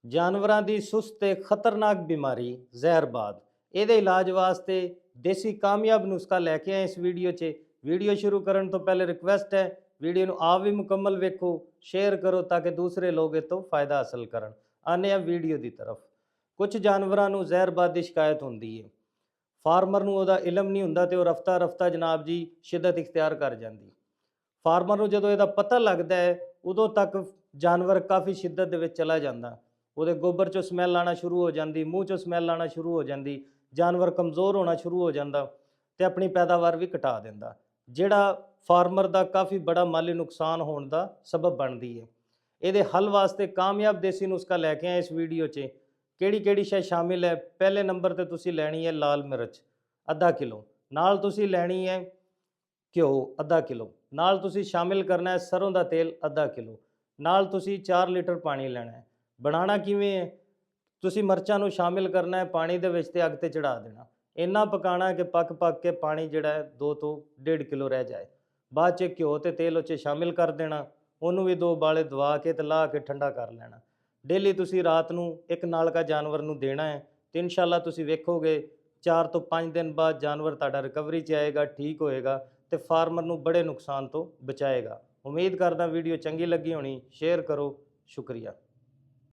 ਜਾਨਵਰਾਂ ਦੀ ਸੁਸਤ ਤੇ ਖਤਰਨਾਕ ਬਿਮਾਰੀ ਜ਼ਹਿਰਬਾਦ। ਇਹਦੇ ਇਲਾਜ ਵਾਸਤੇ ਦੇਸੀ ਕਾਮਯਾਬ ਨੁਸਖਾ ਲੈ ਕੇ ਆਏ ਇਸ ਵੀਡੀਓ 'ਚ। ਵੀਡੀਓ ਸ਼ੁਰੂ ਕਰਨ ਤੋਂ ਪਹਿਲੇ ਰਿਕਵੈਸਟ ਹੈ, ਵੀਡੀਓ ਨੂੰ ਆਪ ਵੀ ਮੁਕੰਮਲ ਵੇਖੋ, ਸ਼ੇਅਰ ਕਰੋ ਤਾਂ ਕਿ ਦੂਸਰੇ ਲੋਕ ਇਹ ਤੋਂ ਫਾਇਦਾ ਹਾਸਲ ਕਰਨ। ਆਨੇ ਆ ਵੀਡੀਓ ਦੀ ਤਰਫ। ਕੁਝ ਜਾਨਵਰਾਂ ਨੂੰ ਜ਼ਹਿਰਬਾਦ ਦੀ ਸ਼ਿਕਾਇਤ ਹੁੰਦੀ ਹੈ। ਫਾਰਮਰ ਨੂੰ ਉਹਦਾ ਇਲਮ ਨਹੀਂ ਹੁੰਦਾ ਤੇ ਉਹ ਰਫਤਾ ਰਫਤਾ ਜਨਾਬ ਜੀ ਸ਼ਿੱਦਤ ਇਖਤਿਆਰ ਕਰ ਜਾਂਦੀ। ਫਾਰਮਰ ਨੂੰ ਜਦੋਂ ਇਹਦਾ ਪਤਾ ਲੱਗਦਾ ਹੈ ਉਦੋਂ ਤੱਕ ਜਾਨਵਰ ਕਾਫੀ ਸ਼ਿੱਦਤ ਦੇ ਵਿੱਚ ਚਲਾ ਜਾਂਦਾ। ਉਹਦੇ ਗੋਬਰ 'ਚੋਂ ਸਮੈਲ ਆਉਣਾ ਸ਼ੁਰੂ ਹੋ ਜਾਂਦੀ, ਮੂੰਹ 'ਚੋਂ ਸਮੈਲ ਆਉਣਾ ਸ਼ੁਰੂ ਹੋ ਜਾਂਦੀ, ਜਾਨਵਰ ਕਮਜ਼ੋਰ ਹੋਣਾ ਸ਼ੁਰੂ ਹੋ ਜਾਂਦਾ ਤੇ ਆਪਣੀ ਪੈਦਾਵਾਰ ਵੀ ਘਟਾ ਦਿੰਦਾ, ਜਿਹੜਾ ਫਾਰਮਰ ਦਾ ਕਾਫੀ ਬੜਾ ਮਾਲੀ ਨੁਕਸਾਨ ਹੋਣ ਦਾ ਸਬਬ ਬਣਦੀ ਹੈ। ਇਹਦੇ ਹੱਲ ਵਾਸਤੇ ਕਾਮਯਾਬ ਦੇਸੀ ਨੁਸਖਾ ਲੈ ਕੇ ਆਏ ਇਸ ਵੀਡੀਓ 'ਚ। ਕਿਹੜੀ ਕਿਹੜੀ ਸ਼ੈ ਸ਼ਾਮਿਲ ਹੈ? ਪਹਿਲੇ ਨੰਬਰ ਤੇ ਤੁਸੀਂ ਲੈਣੀ ਹੈ ਲਾਲ ਮਿਰਚ ਅੱਧਾ ਕਿਲੋ, ਨਾਲ ਤੁਸੀਂ ਲੈਣੀ ਹੈ ਘਿਓ ਅੱਧਾ ਕਿਲੋ, ਨਾਲ ਤੁਸੀਂ ਸ਼ਾਮਿਲ ਕਰਨਾ ਹੈ ਸਰੋਂ ਦਾ ਤੇਲ ਅੱਧਾ ਕਿਲੋ, ਨਾਲ ਤੁਸੀਂ 4 ਲੀਟਰ ਪਾਣੀ ਲੈਣਾ ਹੈ। ਬਣਾਉਣਾ ਕਿਵੇਂ ਹੈ? ਤੁਸੀਂ ਮਿਰਚਾਂ ਨੂੰ ਸ਼ਾਮਿਲ ਕਰਨਾ ਹੈ ਪਾਣੀ ਦੇ ਵਿੱਚ ਤੇ ਅੱਗ ਤੇ ਚੜਾ ਦੇਣਾ। ਇੰਨਾ ਪਕਾਉਣਾ ਕਿ ਪੱਕ ਕੇ ਪਾਣੀ ਜਿਹੜਾ ਹੈ 2 ਤੋਂ 1.5 ਕਿਲੋ ਰਹਿ ਜਾਏ। ਬਾਅਦ 'ਚ ਘਿਓ ਤੇ ਤੇਲ ਉੱਚ ਸ਼ਾਮਿਲ ਕਰ ਦੇਣਾ, ਉਹਨੂੰ ਵੀ 2 ਉਬਾਲੇ ਦਵਾ ਕੇ ਤੇ ਲਾ ਕੇ ਠੰਡਾ ਕਰ ਲੈਣਾ। ਡੇਲੀ ਤੁਸੀਂ ਰਾਤ ਨੂੰ ਇੱਕ ਨਾਲਕਾ ਜਾਨਵਰ ਨੂੰ ਦੇਣਾ ਹੈ ਤੇ ਇਨਸ਼ਾਅੱਲਾ ਤੁਸੀਂ ਵੇਖੋਗੇ 4 ਤੋਂ 5 ਦਿਨ ਬਾਅਦ ਜਾਨਵਰ ਤੁਹਾਡਾ ਰਿਕਵਰੀ 'ਚ ਆਏਗਾ, ਠੀਕ ਹੋਏਗਾ ਤੇ ਫਾਰਮਰ ਨੂੰ ਬੜੇ ਨੁਕਸਾਨ ਤੋਂ ਬਚਾਏਗਾ। ਉਮੀਦ ਕਰਦਾ ਵੀਡੀਓ ਚੰਗੀ ਲੱਗੀ ਹੋਣੀ। ਸ਼ੇਅਰ ਕਰੋ। ਸ਼ੁਕਰੀਆ।